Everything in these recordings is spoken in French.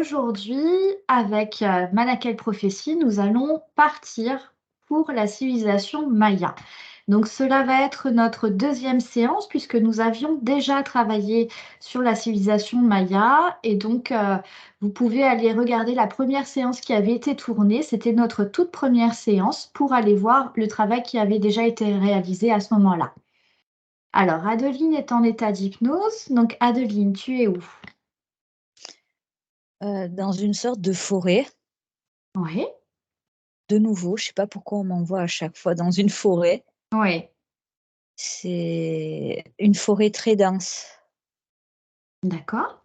Aujourd'hui, avec Manakel Prophecy, nous allons partir pour la civilisation maya. Donc cela va être notre deuxième séance puisque nous avions déjà travaillé sur la civilisation maya et donc vous pouvez aller regarder la première séance qui avait été tournée. C'était notre toute première séance pour aller voir le travail qui avait déjà été réalisé à ce moment-là. Alors Adeline est en état d'hypnose. Donc Adeline, tu es où? Dans une sorte de forêt. Oui, De nouveau, je sais pas pourquoi on m'envoie à chaque fois dans une forêt. oui, C'est une forêt très dense. d'accord.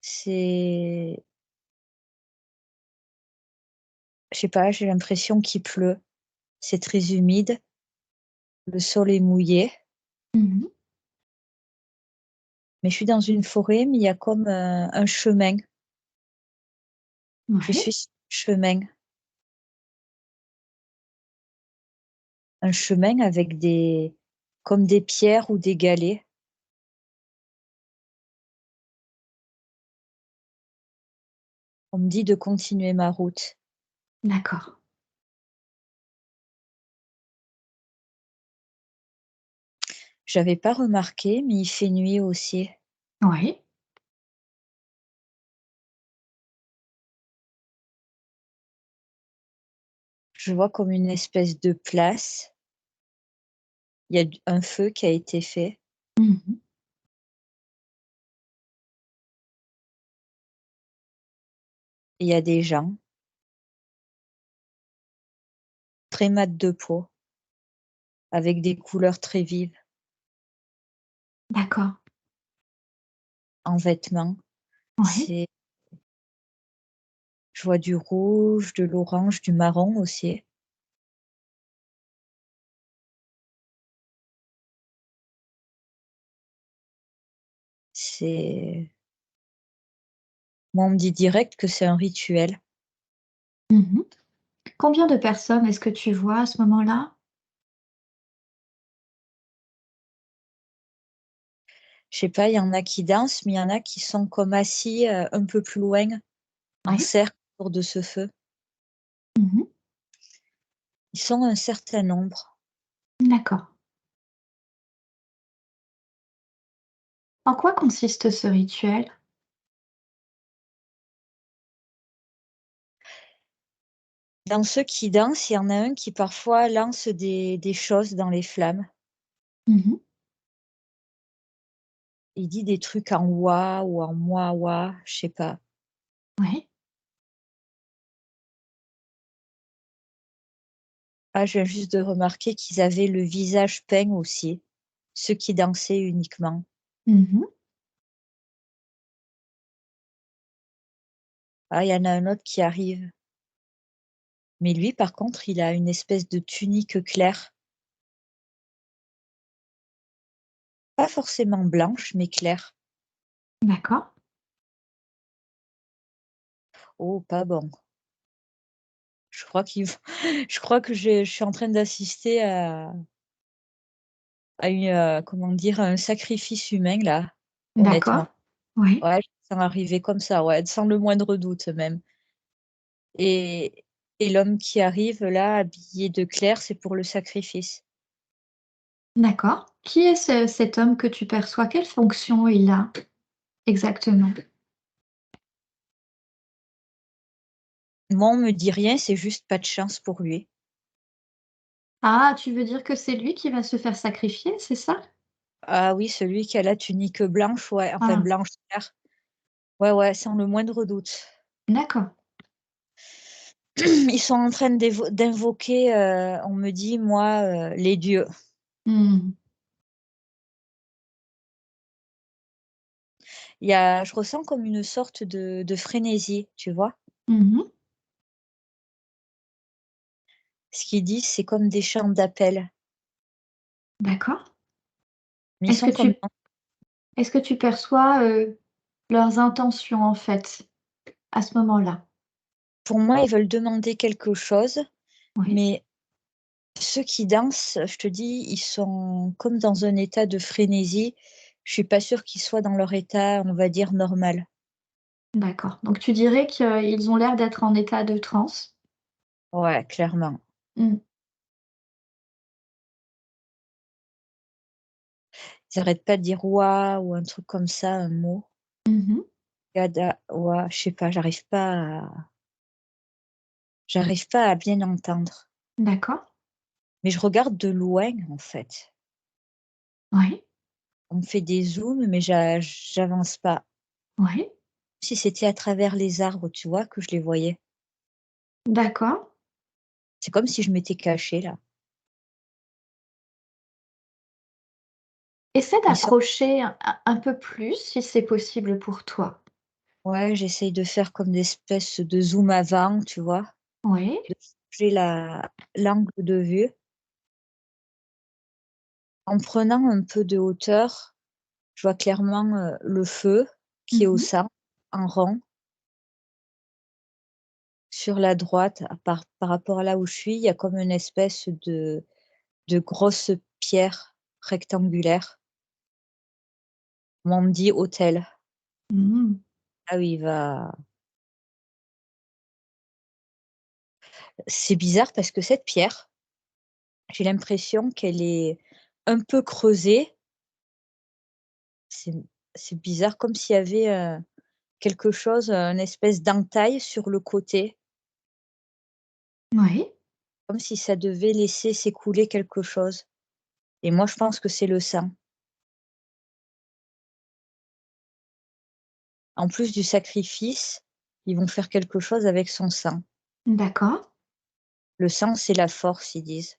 C'est je sais pas, j'ai l'impression qu'il pleut. C'est très humide, le sol est mouillé, Mhm. mais je suis dans une forêt, mais il y a comme, un chemin. Je Oui, suis sur un chemin avec des comme des pierres ou des galets. On me dit de continuer ma route. d'accord. J'avais pas remarqué, mais il fait nuit aussi. Oui, Je vois comme une espèce de place. Il y a d un feu qui a été fait. mhm, Et il y a des gens très mat de peau, avec des couleurs très vives d'accord. en vêtements. Oui, C'est Je vois du rouge, de l'orange, du marron aussi. C'est Moi, on me dit direct que c'est un rituel. mhm. Combien de personnes est-ce que tu vois à ce moment-là? Je sais pas, il y en a qui dansent, mais il y en a qui sont comme assis, un peu plus loin, en Oui, cercle autour de ce feu. mhm, Ils sont un certain nombre. d'accord. En quoi consiste ce rituel? Dans ceux qui dansent, il y en a un qui parfois lance des choses dans les flammes. Mhm, Il dit des trucs en wa ou en moi-wa, je sais pas. oui, Ah, je viens juste de remarquer qu'ils avaient le visage peint aussi, ceux qui dansaient uniquement. mhm, Ah, il y en a un autre qui arrive, mais lui, par contre, il a une espèce de tunique claire, pas forcément blanche, mais claire. d'accord. Oh, pas bon. Je crois qu'il v je crois que je suis en train d'assister à une, comment dire? À un sacrifice humain là, D'accord. honnêtement. Oui, Ouais, je le sens arriver comme ça, ouais, sans le moindre doute même. Et l'homme qui arrive là, habillé de clair, c'est pour le sacrifice. d'accord. Qui est cet homme que tu perçois? Quelle fonction il a exactement? Moi, on me dit rien, c'est juste pas de chance pour lui. Ah, tu veux dire que c'est lui qui va se faire sacrifier, c'est ça? Ah oui, celui qui a la tunique blanche, ouais, enfin Ah, blanche clair. Ouais, ouais, sans le moindre doute. d'accord. Ils sont en train d'invoquer, on me dit, moi, les dieux. Hmm, Je ressens comme une sorte de frénésie, tu vois? mhm, Ce qu'ils disent, c'est comme des chants d'appel, d'accord. mais ils Est-ce que sont comme tu Est-ce que tu perçois, leurs intentions, en fait, à ce moment-là? pour moi, ils veulent demander quelque chose, Oui, mais ceux qui dansent, je te dis, ils sont comme dans un état de frénésie. Je suis pas sûre qu'ils soient dans leur état, on va dire, normal. D'accord. Donc tu dirais qu'ils ont l'air d'être en état de transe? Ouais, clairement. Mmh. Ils arrêtent pas de dire: «Ouah» ou un truc comme ça, un mot. Mmh. Gada, ouah, je sais pas, j'arrive pas à bien entendre. D'accord. Mais je regarde de loin, en fait. Oui. On me fait des zooms, mais j'avance pas. Oui. Si c'était à travers les arbres, tu vois, que je les voyais. D'accord. C'est comme si je m'étais cachée là. Essaie Ils sortent, d'approcher un peu plus si c'est possible pour toi. ouais, j'essaye de faire comme des espèces de zoom avant, tu vois? Oui. De changer la l'angle de vue. En prenant un peu de hauteur, je vois clairement, le feu qui est au Mmh. centre, en rond. Sur la droite, par rapport à là où je suis, il y a comme une espèce de grosse pierre rectangulaire. On me dit: «Hôtel». Mmh. Ah oui, il va c'est bizarre parce que cette pierre, j'ai l'impression qu'elle est un peu creusée. C'est c'est bizarre, comme s'il y avait, quelque chose, une espèce d'entaille sur le côté, Oui. comme si ça devait laisser s'écouler quelque chose, et moi je pense que c'est le sang. En plus du sacrifice, ils vont faire quelque chose avec son sang. D'accord. Le sang, c'est la force, ils disent.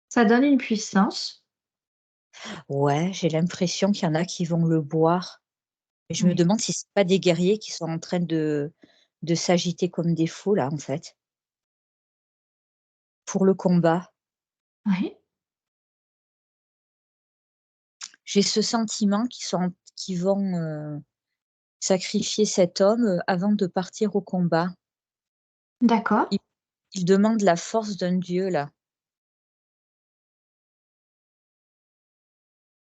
Ça donne une puissance. Ouais, j'ai l'impression qu'il y en a qui vont le boire, mais je me Oui. demande si c'est pas des guerriers qui sont en train de s'agiter comme des fous là, en fait, pour le combat. Oui. J'ai ce sentiment qu'ils vont, sacrifier cet homme, avant de partir au combat. D'accord. Ils ils demandent la force d'un dieu là,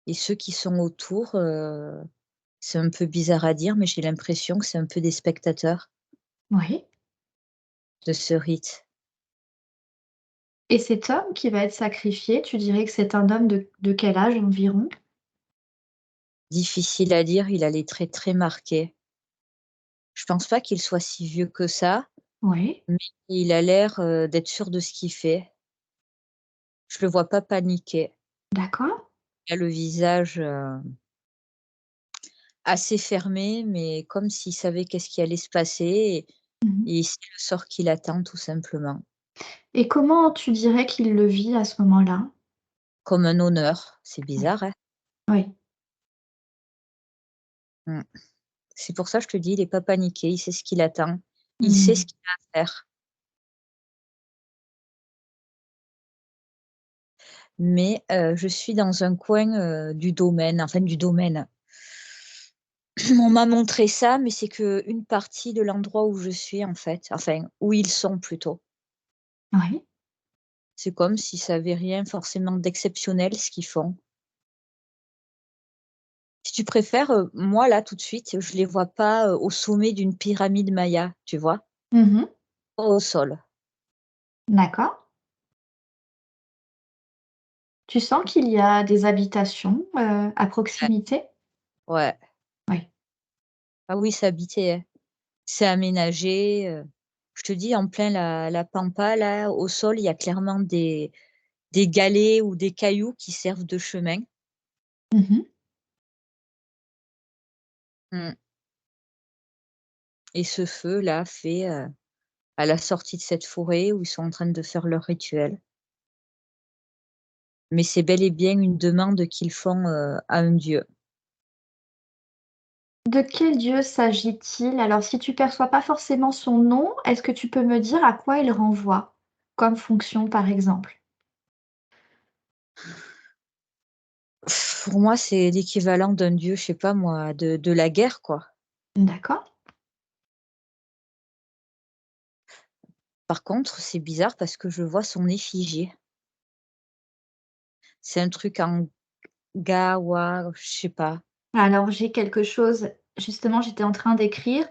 et ceux qui sont autour, c'est un peu bizarre à dire, mais j'ai l'impression que c'est un peu des spectateurs Oui. de ce rite. Et cet homme qui va être sacrifié, tu dirais que c'est un homme de quel âge environ? Difficile à dire, il a les traits très marqués. Je pense pas qu'il soit si vieux que ça, Oui. mais il a l'air, d'être sûr de ce qu'il fait. Je le vois pas paniquer. D'accord. Il a le visage, assez fermé, mais comme s'il savait qu'est-ce qui allait se passer, Mmh. et c'est le sort qui l'attend tout simplement. Et comment tu dirais qu'il le vit à ce moment-là? Comme un honneur, c'est Oui. bizarre, hein? Oui. Mmh. C'est pour ça, je te dis, il est pas paniqué, il sait ce qui l'attend. Il sait ce Mmh. qu'il a à faire. Mais, je suis dans un coin, du domaine, enfin du domaine. On m'a montré ça, mais c'est qu'une partie de l'endroit où je suis, en fait, enfin où ils sont plutôt. Oui. C'est comme si ça avait rien forcément d'exceptionnel ce qu'ils font. Si tu préfères, moi là tout de suite, je les vois pas, au sommet d'une pyramide maya, tu vois? Mmh. Au sol. D'accord. Tu sens qu'il y a des habitations, à Ouais, proximité? ouais. Oui. Ah oui, c'est habité, hein. C'est aménagé, je te dis en plein la pampa là, au sol, il y a clairement des galets ou des cailloux qui servent de chemin. Mmh. Mmh, et ce feu là fait, à la sortie de cette forêt où ils sont en train de faire leur rituel. Mais c'est bel et bien une demande qu'ils font, à un dieu. De quel dieu s'agit-il? Alors si tu perçois pas forcément son nom, est-ce que tu peux me dire à quoi il renvoie? Comme fonction, par exemple? Pour moi, c'est l'équivalent d'un dieu, je sais pas moi, de la guerre, quoi. D'accord. Par contre, c'est bizarre parce que je vois son effigie. C'est un truc en gawa, je sais pas. Alors j'ai quelque chose justement, j'étais en train d'écrire.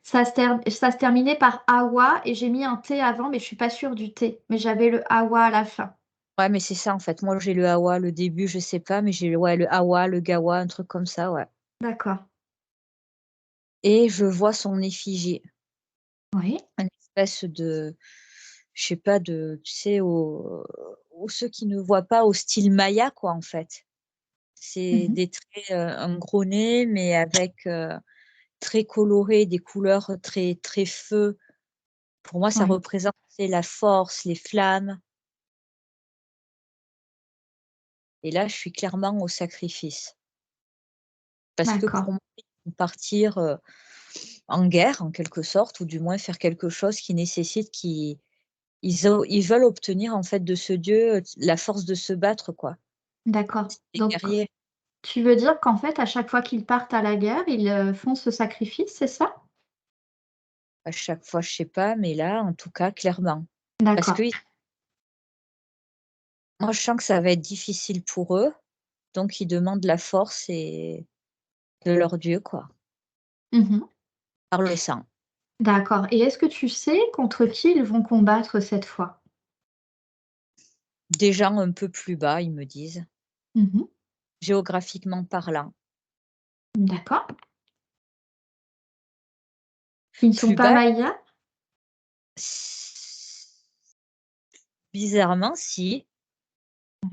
Ça se terminait par Awa et j'ai mis un T avant, mais je suis pas sûre du T. Mais j'avais le Awa à la fin. Ouais, mais c'est ça, en fait. Moi, j'ai le Awa, le début, je sais pas, mais j'ai ouais, le Awa, le Gawa, un truc comme ça, ouais. D'accord. Et je vois son effigie, Oui. une espèce de je sais pas, de tu sais, aux ceux qui ne voient pas, au style maya, quoi, en fait. C'est Mmh. des traits, un gros nez, mais avec, très coloré, des couleurs très très feu. Pour moi, ça Oui. représente, tu sais, la force, les flammes et là, je suis clairement au sacrifice. Parce que D'accord. pour moi, ils vont partir, en guerre, en quelque sorte, ou du moins faire quelque chose qui nécessite ils veulent obtenir, en fait, de ce dieu, la force de se battre, quoi. D'accord. C'est des Donc guerriers. tu veux dire qu'en fait, à chaque fois qu'ils partent à la guerre, ils, font ce sacrifice, c'est ça? À chaque fois, je sais pas, mais là, en tout cas, clairement. Parce D'accord. que moi, je sens que ça va être difficile pour eux, donc ils demandent la force et de leur dieu, quoi, Mmh. par le sang. D'accord, et est-ce que tu sais contre qui ils vont combattre cette fois? Des gens un peu plus bas, ils me disent, Mmh. géographiquement parlant. D'accord. Ils ne sont Plus pas bas, mayas? s bizarrement, si.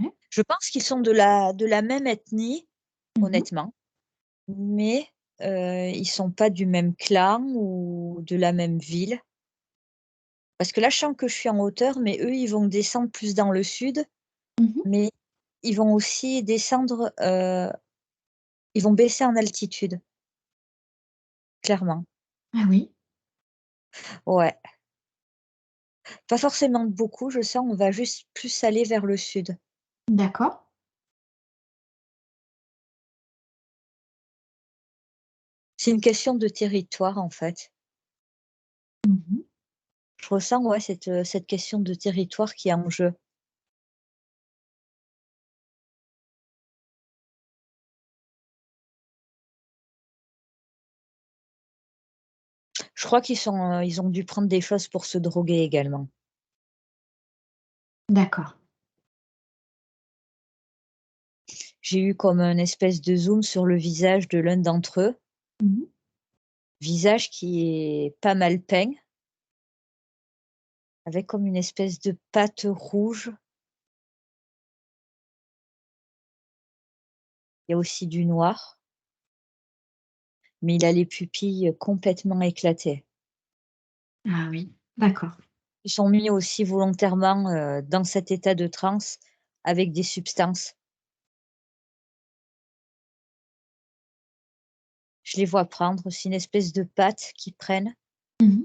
Ouais. Je pense qu'ils sont de la même ethnie, Mmh. honnêtement, mais ils sont pas du même clan ou de la même ville. Parce que là, je sens que je suis en hauteur, mais eux, ils vont descendre plus dans le sud, Mmh. mais ils vont aussi descendre, ils vont baisser en altitude, clairement. Ah oui, Ouais, pas forcément beaucoup, je sens, on va juste plus aller vers le sud. d'accord. C'est une question de territoire, en fait. Mmh. Je ressens, ouais, cette question de territoire qui est en jeu. Je crois ils ont dû prendre des choses pour se droguer également. D'accord. J'ai eu comme un espèce de zoom sur le visage de l'un d'entre eux, Mmh. visage qui est pas mal peint, avec comme une espèce de pâte rouge. Il y a aussi du noir, mais il a les pupilles complètement éclatées. Ah oui, d'accord. Ils sont mis aussi volontairement, dans cet état de transe avec des substances. Je les vois prendre, c'est une espèce de pâte qu'ils prennent. Mmh.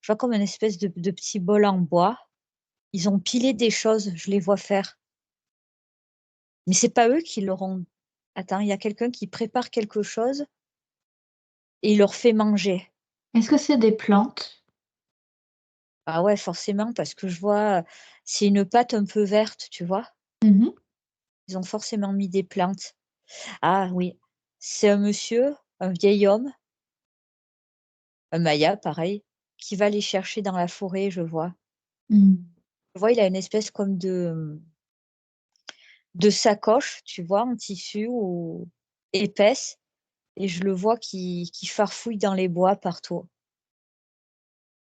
Je vois comme une espèce de petit bol en bois. Ils ont pilé des choses, je les vois faire. Mais c'est pas eux qui leur ont attends, il y a quelqu'un qui prépare quelque chose et il leur fait manger. Est-ce que c'est des plantes? Ah ouais, forcément, parce que je vois, c'est une pâte un peu verte, tu vois? Mmh. Ils ont forcément mis des plantes. Ah oui, c'est un monsieur, un vieil homme, un maya pareil, qui va les chercher dans la forêt, je vois. Mmh. Je vois, il a une espèce comme de sacoche, tu vois, en tissu ou épaisse et je le vois qui farfouille dans les bois partout.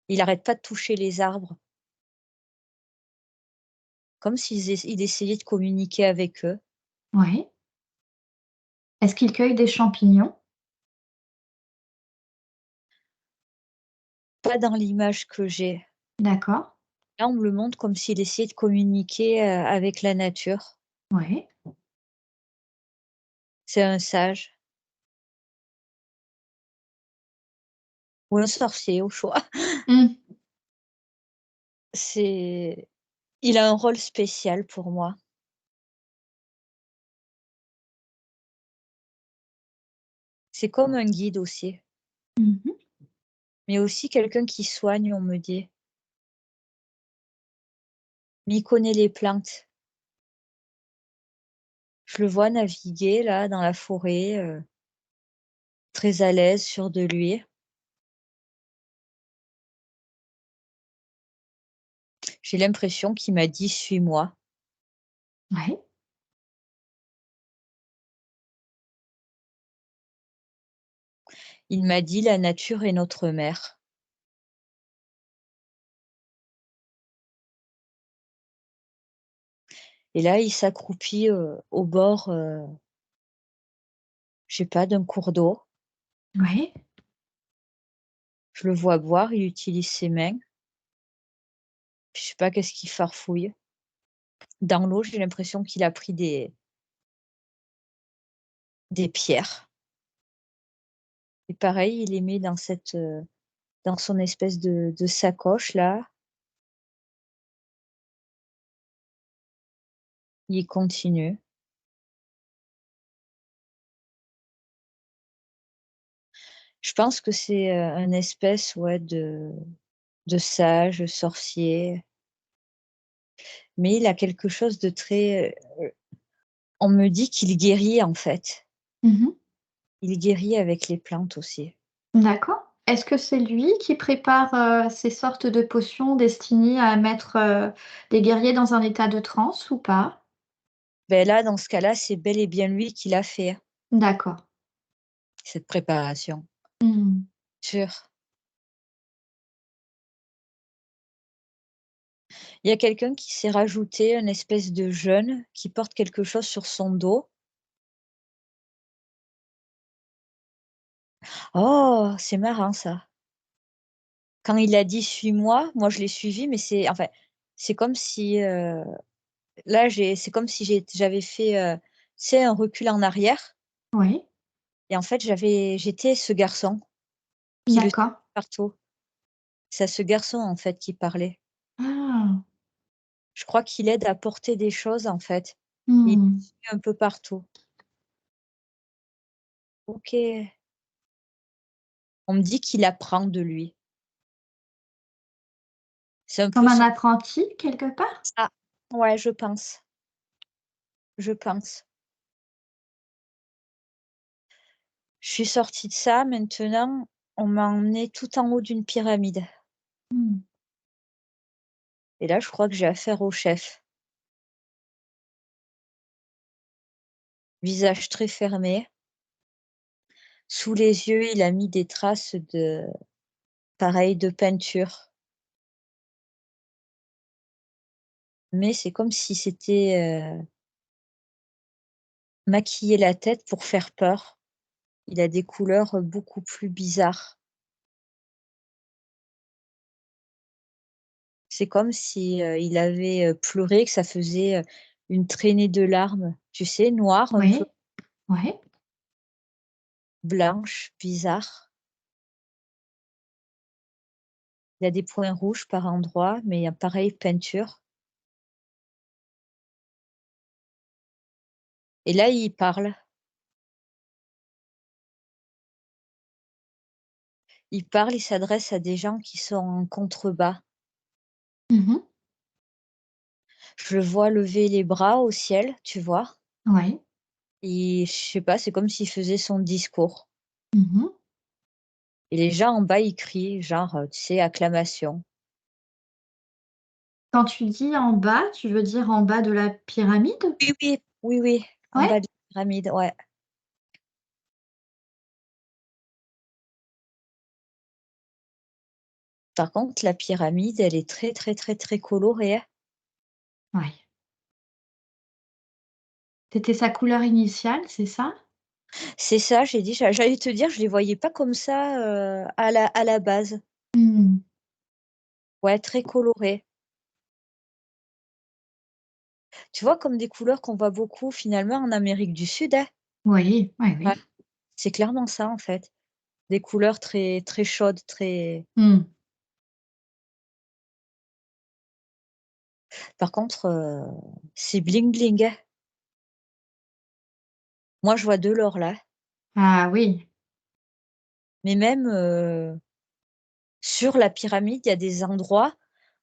Il arrête pas de toucher les arbres, comme il essayait de communiquer avec eux. Ouais. Est-ce qu'ils cueillent des champignons? Pas dans l'image que j'ai. D'accord. Là, on me le montre comme s'il essayait de communiquer, avec la nature. Ouais. C'est un sage ou un sorcier au choix. Mmh. C'est il a un rôle spécial pour moi. C'est comme un guide aussi, Mmh. mais aussi quelqu'un qui soigne, on me dit. Mais il connaît les plantes. Je le vois naviguer là dans la forêt, très à l'aise, sûr de lui. J'ai l'impression qu'il m'a dit: «Suis-moi». Ouais. Il m'a dit: «La nature est notre mère». Et là, il s'accroupit, au bord, je sais pas, d'un cours d'eau. Ouais. Je le vois boire, il utilise ses mains. Je sais pas qu'est-ce qu'il farfouille. Dans l'eau, j'ai l'impression qu'il a pris des pierres et pareil, il les met dans dans son espèce de sacoche là. Il continue. Je pense que c'est, un espèce, ouais, de sage, sorcier, mais il a quelque chose de très, on me dit qu'il guérit en fait. Mmh. Il guérit avec les plantes aussi. D'accord. Est-ce que c'est lui qui prépare, ces sortes de potions destinées à mettre, des guerriers dans un état de transe ou pas? Beh, là, dans ce cas-là, c'est bel et bien lui qui l'a fait, hein, D'accord. cette préparation. Mmh. Sûr. Il y a quelqu'un qui s'est rajouté, un espèce de jeune qui porte quelque chose sur son dos. Oh! C'est marrant ça. Quand il a dit: «Suis-moi», moi je l'ai suivi, mais c'est comme si, là c'est comme si j'avais fait, tu sais, un recul en arrière Oui. et en fait j'étais ce garçon qui le suit D'accord. partout. C'est à ce garçon, en fait, qui parlait. Ah! Je crois qu'il aide à porter des choses, en fait. Il le Mmh. suit un peu partout. OK. On me dit qu'il apprend de lui. C'est un Comme peu un son apprenti quelque part? ah, ouais, je pense. Je suis sortie de ça, maintenant, on m'a emmenée tout en haut d'une pyramide Mmh. et là, je crois que j'ai affaire au chef. Visage très fermé, sous les yeux, il a mis des traces de peinture, mais c'est comme si c'était, maquillé la tête pour faire peur. Il a des couleurs, beaucoup plus bizarres. C'est comme si, il avait, pleuré, que ça faisait, une traînée de larmes, tu sais, noires un peu, Oui. Ouais. blanches, bizarres. Il y a des points rouges par endroits, mais il y a pareil peinture et là, il parle. Il parle, il s'adresse à des gens qui sont en contrebas. Mmh. Je le vois lever les bras au ciel, tu vois? Ouais. Et je sais pas, c'est comme s'il faisait son discours Mmh. et les gens en bas, ils crient, genre, tu sais, acclamation. Quand tu dis en bas, tu veux dire en bas de la pyramide? Oui, oui, oui, oui, en Ouais? bas de la pyramide, ouais. Par contre, la pyramide, elle est très, très, très, très colorée, hein. Ouais. C'était sa couleur initiale, c'est ça? C'est ça, j'ai dit, j'allais te dire, je les voyais pas comme ça, à la base. Mmh. Ouais, très coloré. Tu vois, comme des couleurs qu'on voit beaucoup finalement en Amérique du Sud, hein? Oui, oui, Ouais, oui. c'est clairement ça, en fait. Des couleurs très, très chaudes, très Mmh. par contre, c'est bling bling, hein. Moi, je vois de l'or là, Ah oui. mais même, sur la pyramide, il y a des endroits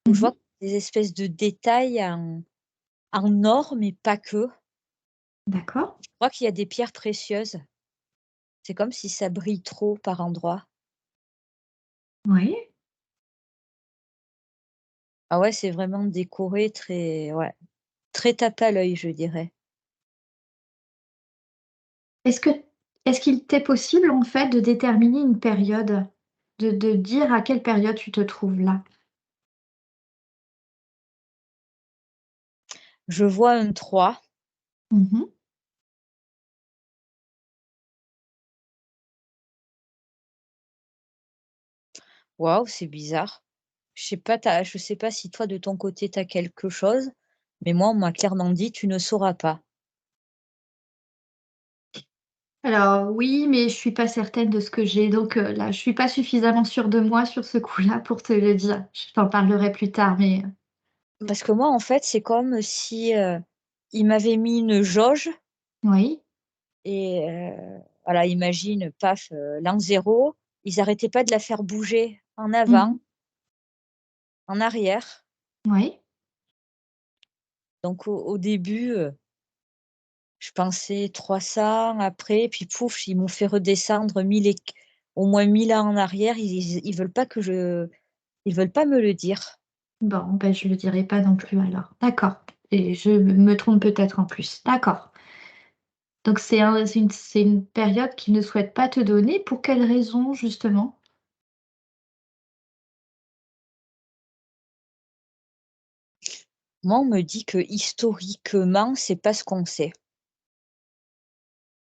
où je Mmh. vois des espèces de détails en or, mais pas que. D'accord. Je crois qu'il y a des pierres précieuses. C'est comme si ça brille trop par endroits. Oui. Ah ouais, c'est vraiment décoré très ouais, très tape à l'œil, je dirais. Est-ce que est-ce qu'il t'est possible, en fait, de déterminer une période? De dire à quelle période tu te trouves là? Je vois un 3. Mmh. Waouh, c'est bizarre. Je sais pas si toi de ton côté tu as quelque chose, mais moi on m'a clairement dit: «Tu ne sauras pas». Alors oui, mais je suis pas certaine de ce que j'ai, donc là, je suis pas suffisamment sûre de moi sur ce coup-là pour te le dire. Je t'en parlerai plus tard, mais Parce que moi en fait, c'est comme si, ils m'avaient mis une jauge oui. et voilà, imagine, paf, l'an 0, ils arrêtaient pas de la faire bouger en Mmh. avant, en arrière. Oui. Donc au début, je pensais 300, après, puis pouf, ils m'ont fait redescendre 1000 et q au moins 1000 ans en arrière. Ils veulent pas que je ils veulent pas me le dire. Bon, ben, je le dirai pas non plus alors. D'accord, et je me trompe peut-être en plus. D'accord. Donc c'est une période qu'ils ne souhaitent pas te donner. Pour quelle raison justement? Moi, on me dit que historiquement, c'est pas ce qu'on sait.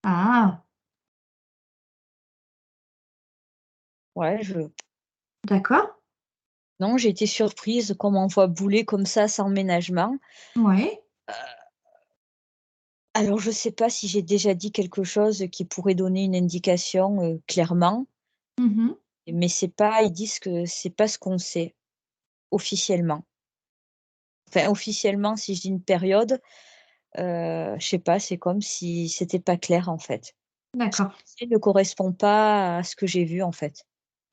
Ah! Ouais, je D'accord. non, j'ai été surprise qu'on m'envoie bouler comme ça sans ménagement. Ouais. Alors je sais pas si j'ai déjà dit quelque chose qui pourrait donner une indication, clairement, Mmh. mais c'est pas ils disent que c'est pas ce qu'on sait, officiellement. Enfin, officiellement, si je dis une période, je sais pas, c'est comme si c'était pas clair, en fait. Ce D'accord. qu'on sait ne correspond pas à ce que j'ai vu, en fait.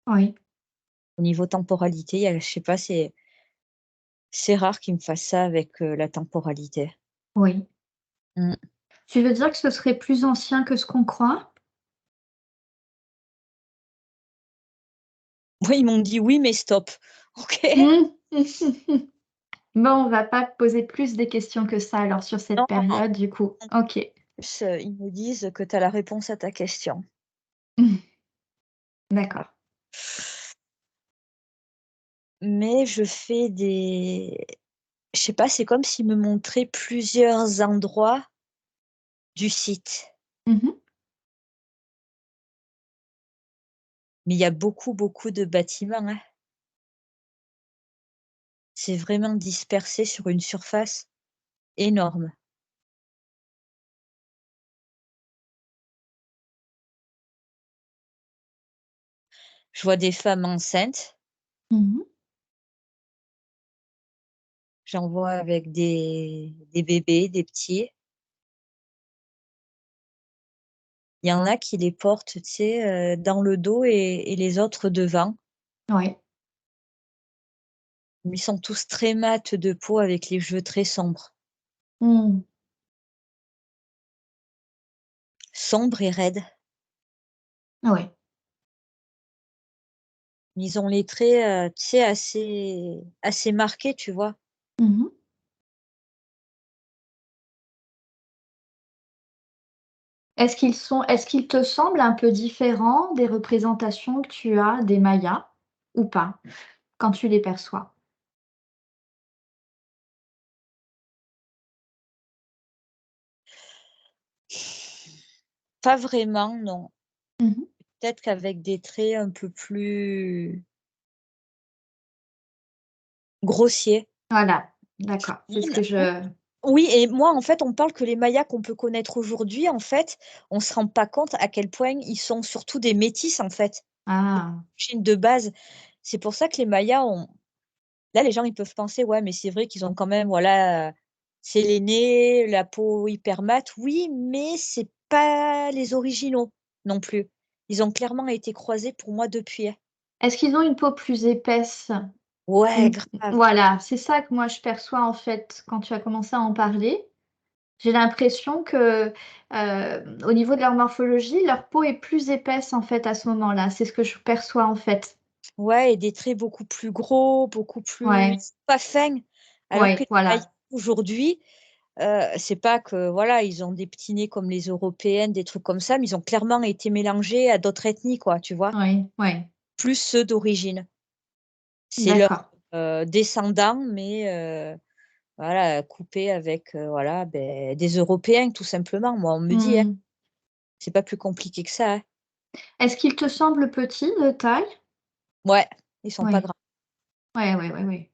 Oui. Au niveau temporalité, il y a je sais pas, c'est rare qu'ils me fassent ça avec, la temporalité. Oui. Mmh. Tu veux dire que ce serait plus ancien que ce qu'on croit? Oui, ils m'ont dit: «Oui, mais stop». OK. Mmh. Bon, on va pas poser plus des questions que ça alors sur cette Non, non, non. période du coup. En OK. plus, ils me disent que tu as la réponse à ta question. D'accord. Mais je sais pas, c'est comme s'ils me montraient plusieurs endroits du site. Mmh. Mais il y a beaucoup, beaucoup de bâtiments, hein. C'est vraiment dispersé sur une surface énorme. Je vois des femmes enceintes, Mmh. j'en vois avec des bébés, des petits. Il y en a qui les portent, tu sais, dans le dos et les autres devant. Ouais. Ils sont tous très mat de peau avec les cheveux très sombres. Mmh. Sombres et raides. Ouais. Ils ont les traits, tu sais, assez marqués, tu vois? Mmh. Est-ce qu'ils te semblent un peu différents des représentations que tu as des Mayas ou pas? Quand tu les perçois? Pas vraiment, non. Mmh. Peut-être qu'avec des traits un peu plus grossiers. Voilà, d'accord, c'est ce que je Oui et moi, en fait, on parle que les Mayas qu'on peut connaître aujourd'hui, en fait, on se rend pas compte à quel point ils sont surtout des métis, en fait. ah! Chine de base. C'est pour ça que les Mayas ont là, les gens, ils peuvent penser: «Ouais, mais c'est vrai qu'ils ont quand même, voilà, c'est l'aîné, la peau hyper mate». Oui, mais c'est pas les originaux non plus. Ils ont clairement été croisés pour moi depuis, hein. Est-ce qu'ils ont une peau plus épaisse? Ouais, Une grave. Voilà, c'est ça que moi je perçois en fait quand tu as commencé à en parler. J'ai l'impression que, au niveau de leur morphologie, leur peau est plus épaisse, en fait, à ce moment-là. C'est ce que je perçois, en fait. Ouais et des traits beaucoup plus gros, beaucoup plus Ouais, pas fins. Alors que ouais, les Mayas voilà. aujourd'hui, c'est pas que voilà, ils ont des petits nez comme les européennes, des trucs comme ça, mais ils ont clairement été mélangés à d'autres ethnies quoi, tu vois? Ouais, ouais. Plus ceux d'origine. C'est leurs, D'accord. descendants, mais voilà, coupés avec, voilà, beh, des Européens tout simplement, moi on me dit, hein. Mmh. C'est pas plus compliqué que ça, hein. Est-ce qu'ils te semblent petits de taille? Ouais, ils sont pas Oui. grands. Ouais, ouais, ouais, ouais.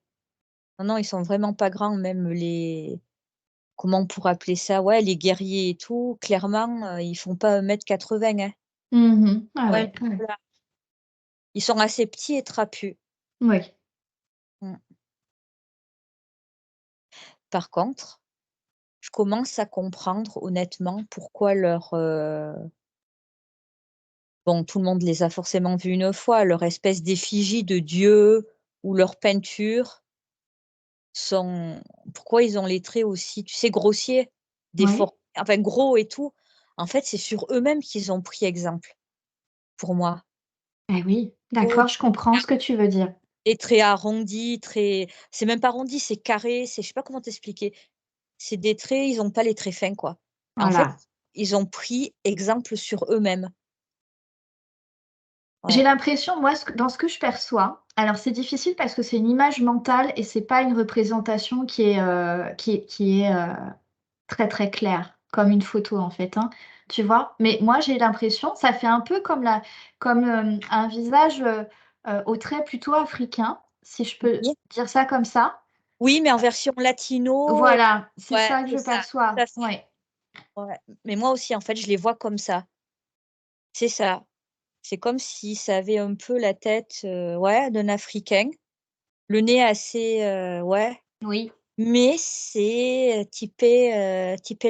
Non, non, ils sont vraiment pas grands, même les comment on pourrait appeler ça? Ouais, les guerriers et tout, clairement, ils font pas 1,80 m, hein. Mmh. Ah Ouais, ouais, ouais. voilà. Ils sont assez petits et trapus. Oui. Mmh. Par contre, je commence à comprendre honnêtement pourquoi bon, tout le monde les a forcément vus une fois, leur espèce d'effigie de dieu ou leurs peintures sont pourquoi ils ont les traits aussi, tu sais, grossiers, Oui. enfin gros et tout. En fait, c'est sur eux-mêmes qu'ils ont pris exemple, pour moi. Eh oui, Tout d'accord, je comprends ce que tu veux dire. les traits arrondis, très c'est même pas arrondi, c'est carré, c'est je sais pas comment t'expliquer. C'est des traits, ils ont pas les traits fins, quoi. En fait, Voilà. ils ont pris exemple sur eux-mêmes. J'ai Ouais. l'impression, moi, dans ce que je perçois, alors c'est difficile parce que c'est une image mentale et c'est pas une représentation qui est très très claire, comme une photo en fait, hein, tu vois? Mais moi, j'ai l'impression, ça fait un peu comme un visage au trait plutôt africain, si je peux Oui. dire ça comme ça. Oui, mais en version latino, Voilà, c'est ouais, ça que c'est je ça, tout perçois. à fait. Ouais, Ouais. Mais moi aussi, en fait, je les vois comme ça. C'est ça. C'est comme si ça avait un peu la tête, ouais, d'un Africain, le nez assez, ouais, oui, mais c'est, typé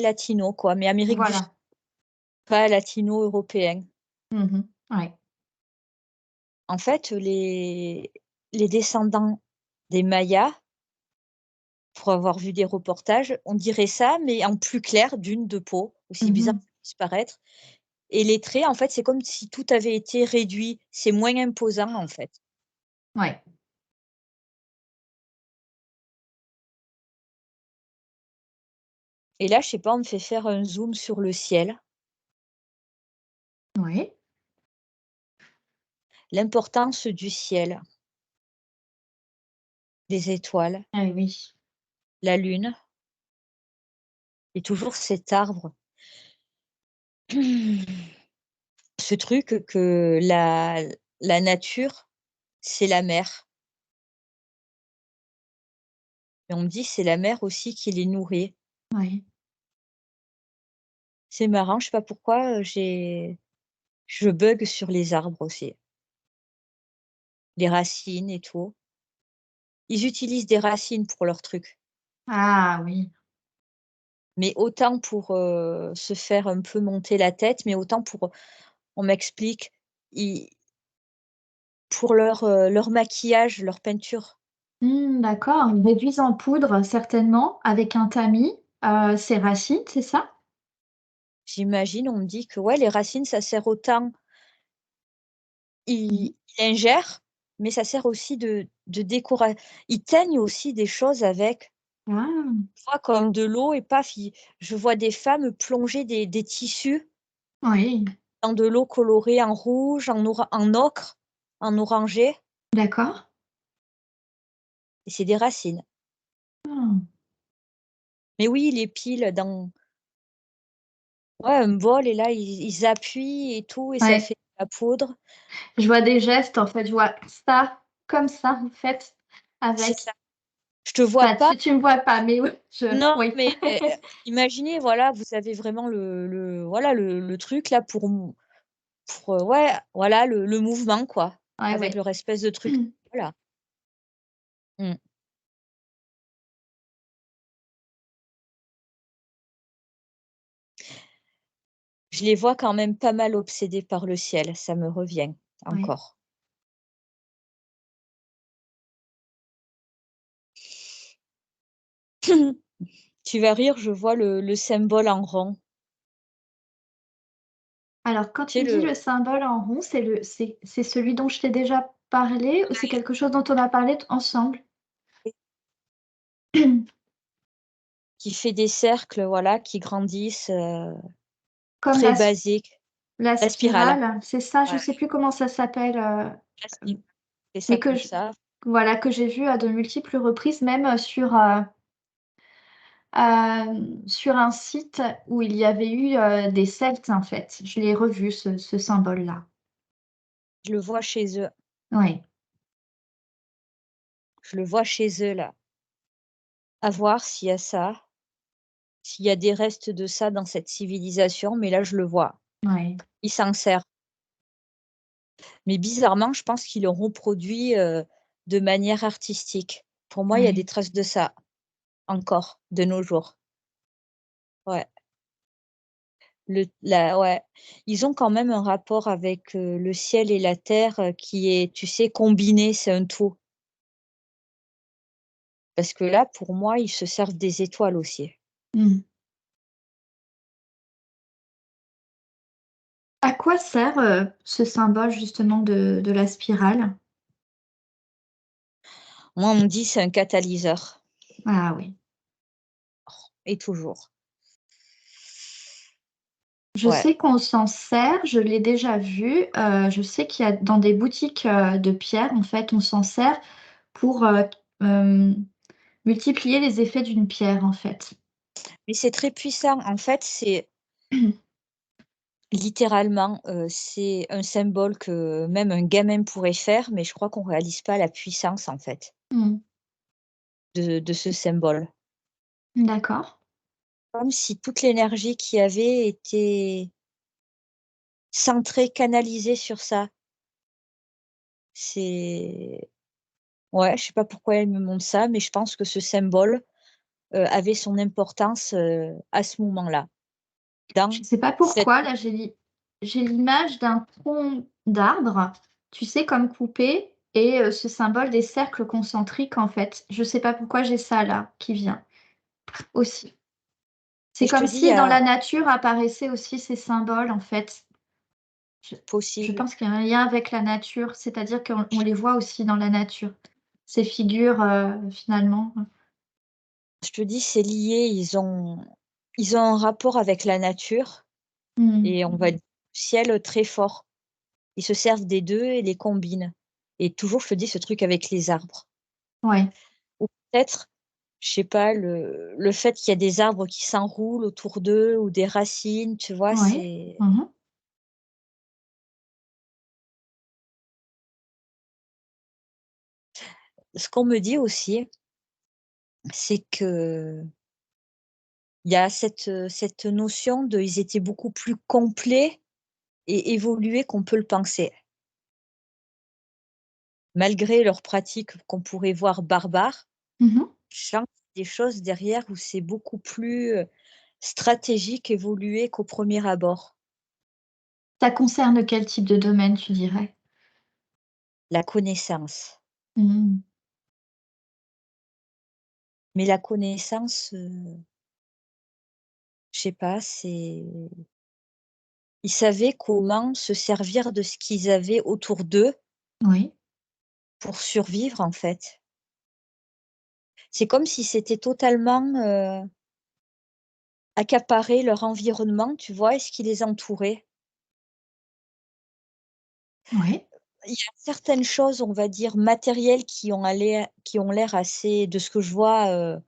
latino, quoi, mais Amérique du Sud, voilà. pas latino-européen. Mmh. Ouais, En fait, les descendants des Mayas, pour avoir vu des reportages, on dirait ça, mais en plus clair, d'une, de peau, aussi bizarre mmh, que ça puisse paraître et les traits, en fait, c'est comme si tout avait été réduit. C'est moins imposant, en fait ouais, et là, je sais pas, on me fait faire un zoom sur le ciel. oui. L'importance du ciel, des étoiles, Ah oui. la lune et toujours cet arbre. Ce truc que la nature, c'est la mer et on me dit: «C'est la mer aussi qui les nourrit». Oui. C'est marrant, je sais pas pourquoi, je bug sur les arbres aussi, les racines et tout. Ils utilisent des racines pour leurs trucs, Ah oui. mais autant pour, se faire un peu monter la tête, mais autant pour on m'explique, ils pour leur maquillage, leur peinture. Mmh, d'accord, ils réduisent en poudre certainement avec un tamis, ses racines, c'est ça? J'imagine, on me dit que ouais, les racines, ça sert autant Mmh. ils ingèrent, mais ça sert aussi de décora ils teignent aussi des choses avec, Ah! tu vois, comme de l'eau et paf, ils je vois des femmes plonger des tissus Oui, dans de l'eau colorée en rouge, en ocre, en orangé d'accord. et c'est des racines. Ah. Mais oui, ils les pilent dans ouais, un bol et là, ils appuient et tout et ça Ouais, fait de la poudre. je vois des gestes en fait, je vois ça, comme ça en fait, C'est avec ça. Je te vois enfin pas tu me vois pas, mais oui, non, oui. mais imaginez, voilà, vous avez vraiment le voilà, le truc là pour, ouais, voilà, le mouvement quoi, Ouais, avec ouais. leur espèce de truc. Voilà. Mmh. Je les vois quand même pas mal obsédés par le ciel, ça me revient Oui. encore. Tu vas rire, je vois le symbole en rond. Alors, quand Tu tu sais me dis le le symbole en rond, c'est celui dont je t'ai déjà parlé ou c'est quelque chose dont on a parlé ensemble? qui fait des cercles, voilà, qui grandissent, Comme très basique. la La spirale, spirale, c'est ça, je ouais, sais plus comment ça s'appelle, classique, c'est ça mais que comme je ça. voilà, que j'ai vu à de multiples reprises, même, sur un site où il y avait eu, des Celtes, en fait. Je l'ai revu ce symbole-là. Je le vois chez eux, Oui, je le vois chez eux là. À voir s'il y a ça, s'il y a des restes de ça dans cette civilisation, mais là je le vois. oui, Ils s'en servent. Mais bizarrement, je pense qu'ils l'ont reproduit, de manière artistique. Pour moi, il y a des oui. traces de ça, encore, de nos jours. Ouais, ouais. Ils ont quand même un rapport avec, le ciel et la terre, qui est, tu sais, combiné, c'est un tout. Parce que là, pour moi, ils se servent des étoiles aussi. Mmh. À quoi sert, ce symbole justement de la spirale? Moi, on me dit: «C'est un catalyseur» Ah oui. et toujours. Je Ouais. sais qu'on s'en sert, je l'ai déjà vu, je sais qu'il y a dans des boutiques, de pierres, en fait, on s'en sert pour, hem, multiplier les effets d'une pierre, en fait. Mais c'est très puissant. En fait, c'est littéralement, c'est un symbole que même un gamin pourrait faire, mais je crois qu'on réalise pas la puissance, en fait, Mmh. de ce symbole. D'accord. Comme si toute l'énergie qu'il y avait était centrée, canalisée sur ça. C'est Ouais, je sais pas pourquoi elle me montre ça, mais je pense que ce symbole, avait son importance, à ce moment-là. Je Dans sais pas cette pourquoi, là, j'ai l'image d'un tronc d'arbre, tu sais, comme coupé et ce symbole des cercles concentriques, en fait. Je sais pas pourquoi j'ai ça, là, qui vient aussi. Mais C'est je te comme dis, il y si dans a la nature apparaissaient aussi ces symboles, en fait. Je possible. pense qu'il y a un lien avec la nature, c'est-à-dire qu'on les voit aussi dans la nature, ces figures, finalement. Je te dis, c'est lié, ils ont un rapport avec la nature Mmh. et on va dire ciel très fort. Ils se servent des 2 et les combinent et toujours, je te dis, ce truc avec les arbres Ouais, ou peut-être, je sais pas, le fait qu'il y a des arbres qui s'enroulent autour d'eux ou des racines, tu vois? ouais. C'est Mmh. ce qu'on me dit aussi, c'est qu'il y a cette notion de ils étaient beaucoup plus complets et évolués qu'on peut le penser. Malgré leurs pratiques qu'on pourrait voir barbares, Mmh. je sens des choses derrière où c'est beaucoup plus, stratégique, évolué qu'au premier abord. Ça concerne quel type de domaine, tu dirais? La connaissance. Mmh. Mais la connaissance, je sais pas, c'est ils savaient comment se servir de ce qu'ils avaient autour d'eux Oui. pour survivre, en fait. C'est comme si c'était totalement, accaparé leur environnement, tu vois? Et ce qui les entourait. Oui. Il y a certaines choses, on va dire, matérielles qui ont l'air assez, de ce que je vois,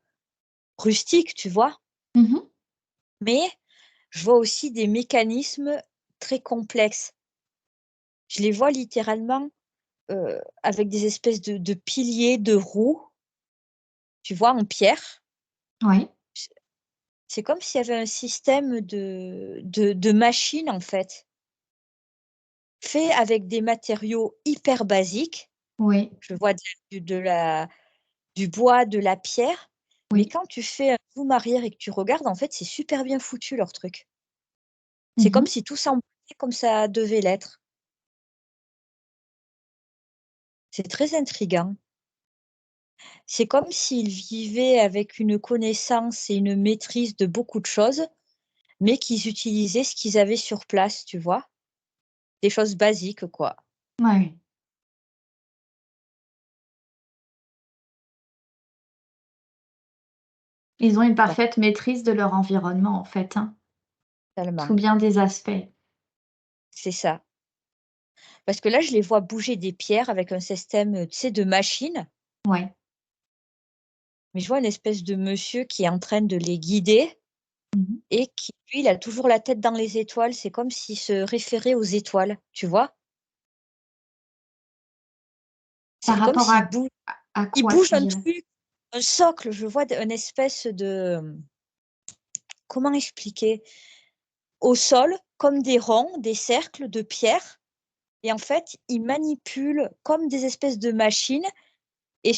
rustiques, tu vois? Mmh. Mais je vois aussi des mécanismes très complexes. Je les vois littéralement, avec des espèces de piliers, de roues, tu vois, en pierre. Oui. C'est comme s'il y avait un système de machines, en fait, fait avec des matériaux hyper basiques. Oui. Je vois du bois, de la pierre, mais Oui. quand tu fais un zoom arrière et que tu regardes, en fait, c'est super bien foutu leur truc. C'est comme Mmh. si tout s'emboîtait comme ça devait l'être. C'est très intriguant. C'est comme s'ils vivaient avec une connaissance et une maîtrise de beaucoup de choses, mais qu'ils utilisaient ce qu'ils avaient sur place, tu vois? Des choses basiques, quoi. Ouais. Ils ont une Ouais, parfaite maîtrise de leur environnement, en fait, hein, sous totalement. bien des aspects. C'est ça. Parce que là, je les vois bouger des pierres avec un système, tu sais, de machine, Ouais. mais je vois une espèce de monsieur qui est en train de les guider Mmh. et qui, lui, il a toujours la tête dans les étoiles. C'est comme s'il se référait aux étoiles, tu vois? Par C'est comme rapport s'il bouge à il quoi, bouge tu un dirais? truc, un socle, je vois d une espèce de, comment expliquer? Au sol, comme des ronds, des cercles de pierre et en fait, il manipule comme des espèces de machines et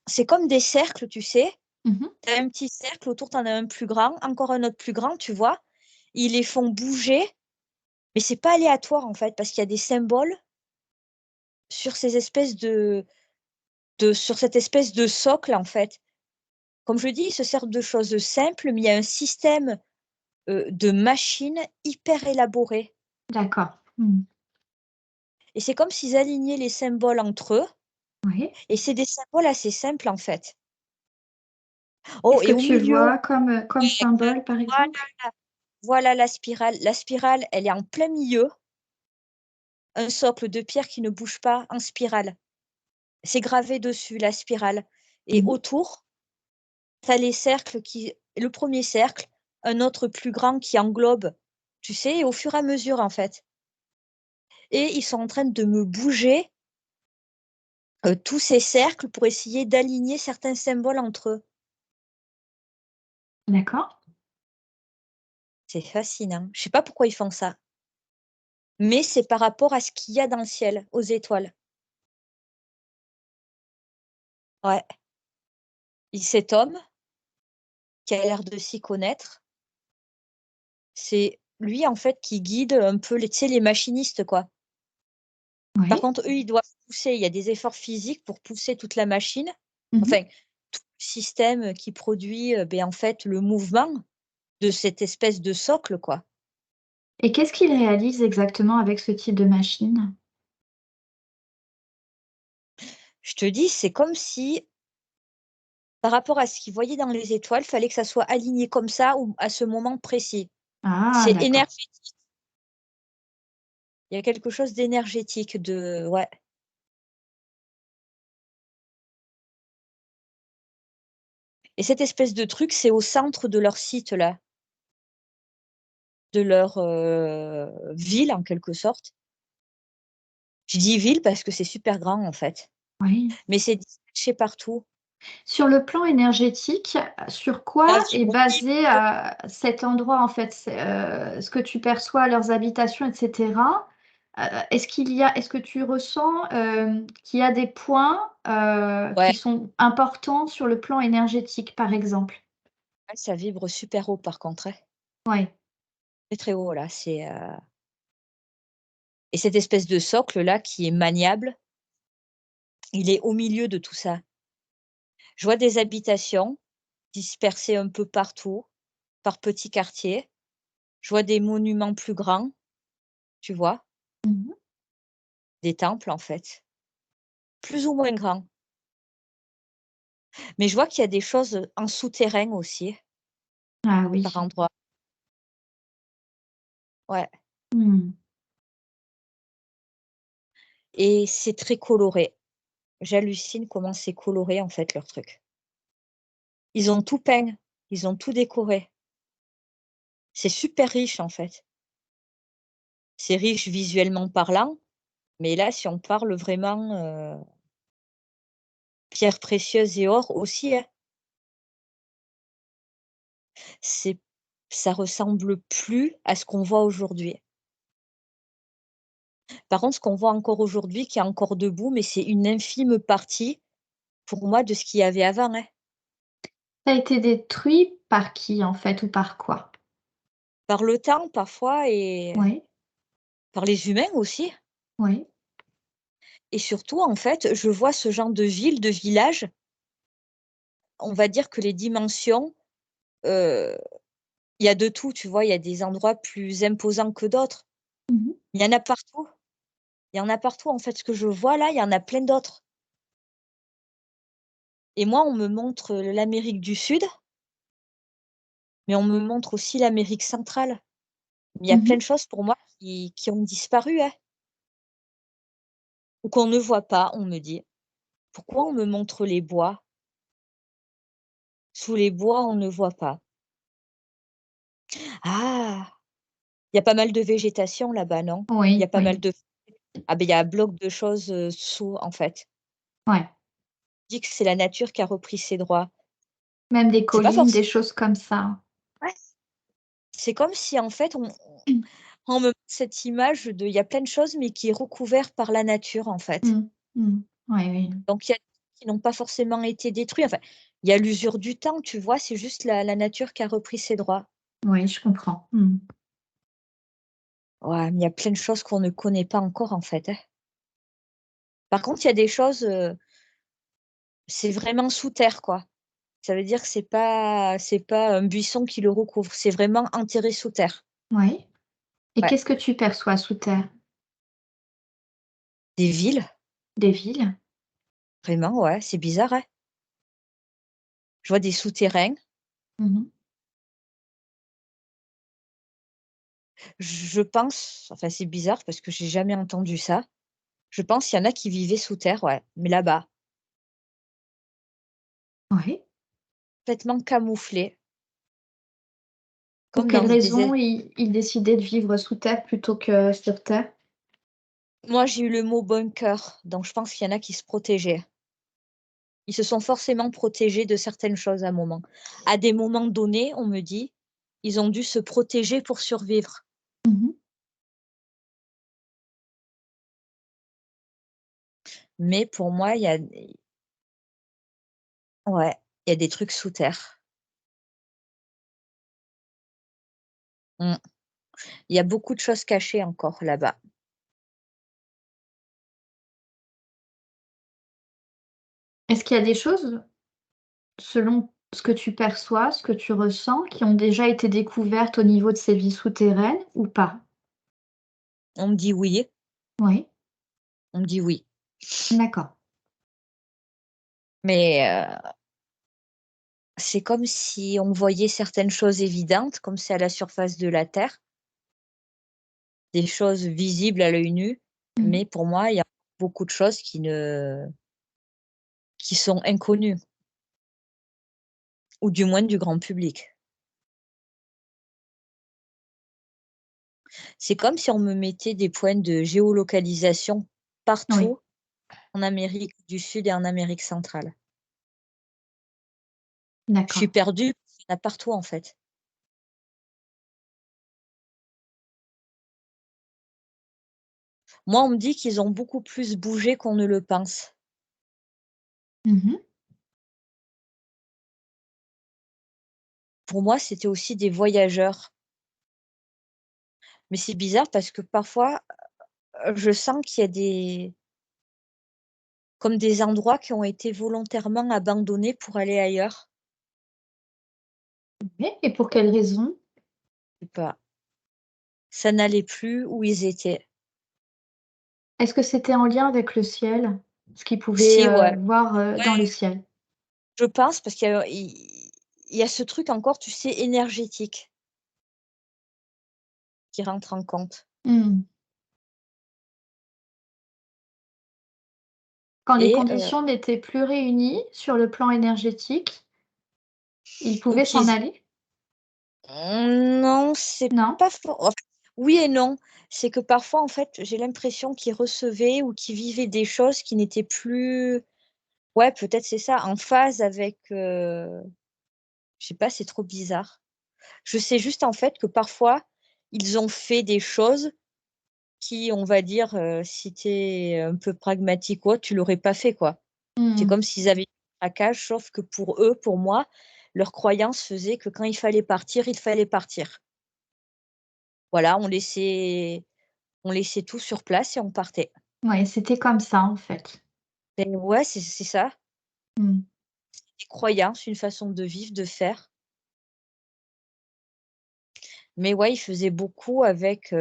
c'est comme des cercles, tu sais? Mmh. Tu as un petit cercle, autour tu en as un plus grand, encore un autre plus grand, tu vois? Ils les font bouger, mais c'est pas aléatoire, en fait, parce qu'il y a des symboles sur ces espèces de sur cette espèce de socle, en fait. Comme je dis, ils se servent de choses simples, mais il y a un système, de machines hyper élaboré D'accord. Mmh. et c'est comme s'ils alignaient les symboles entre eux Oui. et c'est des symboles assez simples, en fait. Oh Qu'est-ce et que au tu milieu, vois comme ouais, symbole, par voilà, exemple? voilà la spirale. La spirale, elle est en plein milieu, un socle de pierre qui ne bouge pas en spirale. C'est gravé dessus, la spirale et Mmh. autour, tu as les cercles qui le premier cercle, un autre plus grand qui englobe, tu sais? Et au fur et à mesure, en fait et ils sont en train de me bouger, tous ces cercles pour essayer d'aligner certains symboles entre eux. D'accord. C'est fascinant. Je sais pas pourquoi ils font ça, mais c'est par rapport à ce qu'il y a dans le ciel, aux étoiles. Ouais et cet homme qui a l'air de s'y connaître, c'est lui, en fait, qui guide un peu les tu sais, les machinistes, quoi. Par Oui. contre, eux, ils doivent pousser, il y a des efforts physiques pour pousser toute la machine, Mmh. enfin, tout le système, qui produit, beh, en fait, le mouvement de cette espèce de socle, quoi. Et qu'est-ce qu'ils réalisent exactement avec ce type de machine? Je te dis, c'est comme si, par rapport à ce qu'ils voyaient dans les étoiles, fallait que ça soit aligné comme ça ou à ce moment précis. Ah, C'est d'accord. énergétique. Il y a quelque chose d'énergétique, de ouais et cette espèce de truc, c'est au centre de leur site là, de leur, ville en quelque sorte. Je dis ville parce que c'est super grand en fait, Oui. mais c'est dispatché partout. Sur le plan énergétique, sur quoi La est vibration, basé, cet endroit, en fait? C'est, ce que tu perçois, leurs habitations et cetera. Est-ce que tu ressens, qu'il y a des points, ouais, qui sont importants sur le plan énergétique, par exemple? ouais, ça vibre super haut par contre, hein. Oui. Très, très haut là, c'est, et cette espèce de socle là qui est maniable, il est au milieu de tout ça. Je vois des habitations dispersées un peu partout, par petits quartiers. Je vois des monuments plus grands, tu vois? Mmh. Des temples en fait, plus ou moins grands. Mais je vois qu'il y a des choses, en souterrain aussi, Ah par oui. endroits. Ouais Mmh. et c'est très coloré. J'hallucine comment c'est coloré en fait leur truc. Ils ont tout peint, ils ont tout décoré. C'est super riche en fait. C'est riche visuellement parlant, mais là, si on parle vraiment, pierres précieuses et or aussi, hein, c'est ça ressemble plus à ce qu'on voit aujourd'hui. Par contre, ce qu'on voit encore aujourd'hui, qui est encore debout, mais c'est une infime partie, pour moi, de ce qu'il y avait avant, hein. Ça a été détruit par qui, en fait, ou par quoi? Par le temps parfois et Oui, par les humains aussi oui. et surtout, en fait, je vois ce genre de ville, de village on va dire que les dimensions, heu, il y a de tout, tu vois? Il y a des endroits plus imposants que d'autres. Mmh. Il y en a partout. Il y en a partout, en fait. Ce que je vois là, il y en a plein d'autres et moi, on me montre, l'Amérique du Sud, mais on me montre aussi l'Amérique centrale. Il y a plein Mmh. de choses pour moi qui ont disparu, hein, ou qu'on ne voit pas, on me dit. Pourquoi on me montre les bois? Sous les bois, on ne voit pas. Ah! Il y a pas mal de végétation là-bas, non? Il y Oui, a pas mal oui, de ah beh, il y a un bloc de choses, sous, en fait. ouais. Dit que c'est la nature qui a repris ses droits. Même des C'est pas collines, des forcément choses comme ça. ouais, c'est comme si en fait on me met cette image de il y a plein de choses, mais qui est recouvert par la nature, en fait. Mmh. Mmh. Ouais, oui. Donc il y a des trucs qui n'ont pas forcément été détruits. Enfin, il y a l'usure du temps, tu vois? C'est juste la nature qui a repris ses droits. Oui, je comprends. Mmh. Ouais, mais il y a plein de choses qu'on ne connaît pas encore, en fait, hein. Par contre, il y a des choses, c'est vraiment sous terre, quoi. Ça veut dire que c'est pas un buisson qui le recouvre, c'est vraiment enterré sous terre. Oui. Et Ouais. qu'est-ce que tu perçois sous terre? Des villes, Des villes? vraiment, ouais, c'est bizarre, hein? Je vois des souterrains. Mmh. Je pense, enfin, c'est bizarre parce que j'ai jamais entendu ça. Je pense qu'il y en a qui vivaient sous terre, ouais, mais là-bas, Oui. complètement camouflés, Pour comme quelle dans des raison ils décidaient de vivre sous terre plutôt que sur terre? moi, j'ai eu le mot bunker, donc je pense qu'il y en a qui se protégeaient. Ils se sont forcément protégés de certaines choses à un moment. À des moments donnés, on me dit, ils ont dû se protéger pour survivre. Mmh. Mais pour moi, il y a ouais, il y a des trucs sous terre. Mmh. Il y a beaucoup de choses cachées encore là-bas. Est-ce qu'il y a des choses, selon ce que tu perçois, ce que tu ressens, qui ont déjà été découvertes au niveau de ces vies souterraines ou pas? On me dit: «Oui», Oui, on me dit: «Oui». d'accord. Mais c'est comme si on voyait certaines choses évidentes, comme c'est à la surface de la terre, des choses visibles à l'œil nu, Mmh. mais pour moi, il y a beaucoup de choses qui sont inconnues, ou du moins du grand public. C'est comme si on me mettait des points de géolocalisation Oui, partout en Amérique du Sud et en Amérique centrale. Je suis d'accord. perdue, il y en a partout en fait. Moi, on me dit qu'ils ont beaucoup plus bougé qu'on ne le pense. Mmh. Pour moi, c'était aussi des voyageurs. Mais c'est bizarre parce que parfois, je sens qu'il y a comme des endroits qui ont été volontairement abandonnés pour aller ailleurs. Oui, et pour quelle raison? Je sais pas, ça n'allait plus où ils étaient. Est-ce que c'était en lien avec le ciel? Ce qu'ils pouvaient, Si, ouais, voir, dans le ouais, ciel? je pense parce qu'il y a ce truc encore, tu sais, énergétique qui rentre en compte Mmh. Quand les et conditions n'étaient plus réunies sur le plan énergétique, ils ou pouvaient s'en qu'ils aller? non, c'est Non? pas for enfin, oui et non. C'est que parfois, en fait, j'ai l'impression qu'ils recevaient ou qu'ils vivaient des choses qui n'étaient plus ouais, peut-être c'est ça, en phase avec, je sais pas, c'est trop bizarre. Je sais juste, en fait, que parfois, ils ont fait des choses qui, on va dire, si tu es un peu pragmatique ou autre, tu l'aurais pas fait, quoi. C'est Mmh. comme s'ils avaient un traquage, sauf que pour eux, pour moi, leur croyance faisait que quand il fallait partir, il fallait partir. Voilà, on laissait tout sur place et on partait. Ouais, c'était comme ça, en fait. Et ouais, c'est ça. Mmh. des croyances, une façon de vivre, de faire. Mais ouais, il faisait beaucoup avec,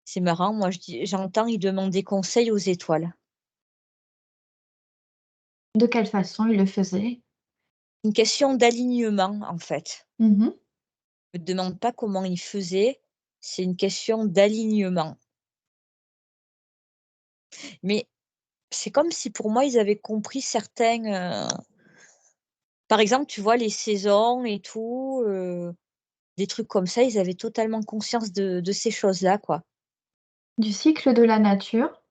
c'est marrant, moi j'entends, il demandait conseil aux étoiles. De quelle façon il le faisait? Une question d'alignement, en fait. Mmh. Me demande pas comment il faisait, c'est une question d'alignement. Mais c'est comme si pour moi ils avaient compris certains, par exemple, tu vois les saisons et tout, des trucs comme ça, ils avaient totalement conscience de ces choses-là, quoi. Du cycle de la nature?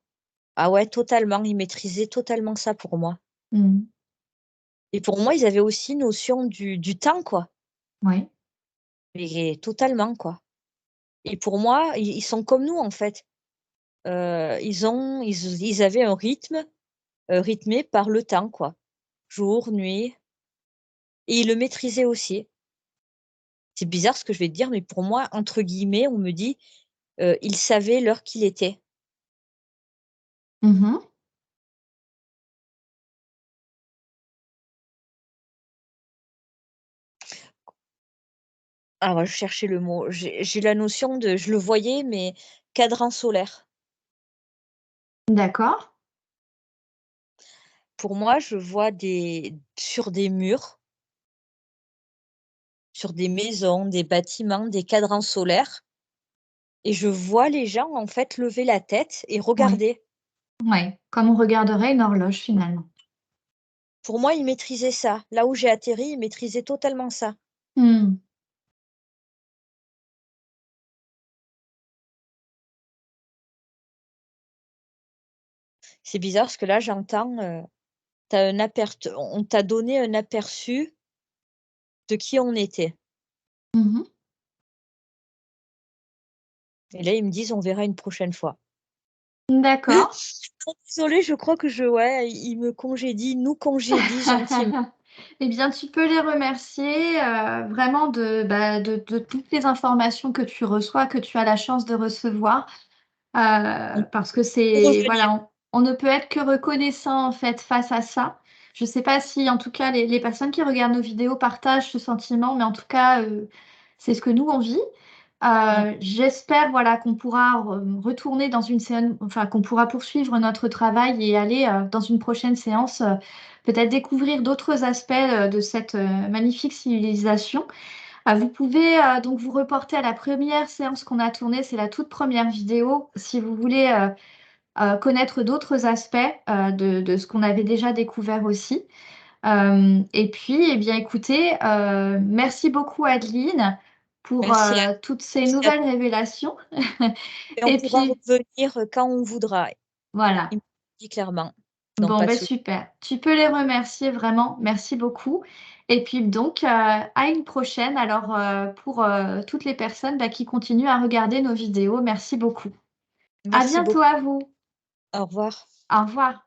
Ah ouais, totalement, ils maîtrisaient totalement ça pour moi. Mmh. Et pour moi, ils avaient aussi notion du temps, quoi. Oui. Mais totalement, quoi. Et pour moi, ils sont comme nous, en fait. Ils avaient un rythme, rythmé par le temps, quoi. Jour, nuit, et ils le maîtrisaient aussi. C'est bizarre ce que je vais te dire, mais pour moi, entre guillemets, on me dit, ils savaient l'heure qu'il était. Mmh. Ah ouais, je cherchais le mot. J'ai la notion de je le voyais, mais cadran solaire. D'accord. Pour moi, je vois des sur des murs, sur des maisons, des bâtiments, des cadrans solaires, et je vois les gens, en fait, lever la tête et Oui. regarder. Ouais, comme on regarderait une horloge finalement. Pour moi, ils maîtrisaient ça. Là où j'ai atterri, ils maîtrisaient totalement ça. Mmh. C'est bizarre parce que là, j'entends, tu un apert on t'a donné un aperçu de qui on était, Mmh. et là, ils me disent: «On verra une prochaine fois». D'accord. Oh désolée, je crois que ouais, ils me congédient, nous congédient gentiment. Eh bien, tu peux les remercier, vraiment de toutes les informations que tu reçois, que tu as la chance de recevoir, parce que Pour c'est revenir. voilà, on ne peut être que reconnaissant, en fait, face à ça. Je ne sais pas si, en tout cas, les personnes qui regardent nos vidéos partagent ce sentiment, mais en tout cas, c'est ce que nous, on vit. Mmh. J'espère, voilà, qu'on pourra retourner dans une séance, enfin, qu'on pourra poursuivre notre travail et aller, dans une prochaine séance, peut-être découvrir d'autres aspects, de cette, magnifique civilisation. Vous pouvez, donc vous reporter à la première séance qu'on a tournée, c'est la toute première vidéo, si vous voulez, connaître d'autres aspects, de ce qu'on avait déjà découvert aussi. Et puis, eh bien, écoutez, merci beaucoup Adeline pour, Merci toutes ces merci à nouvelles révélations. et on Et pourra puis revenir, quand on voudra. voilà. Il me dit clairement, donc Bon, pas de ben souci. super. Tu peux les remercier vraiment. Merci beaucoup. Et puis donc, à une prochaine alors, pour, toutes les personnes, bah, qui continuent à regarder nos vidéos. Merci beaucoup. À Merci bientôt beaucoup. à vous. Au revoir. Au revoir.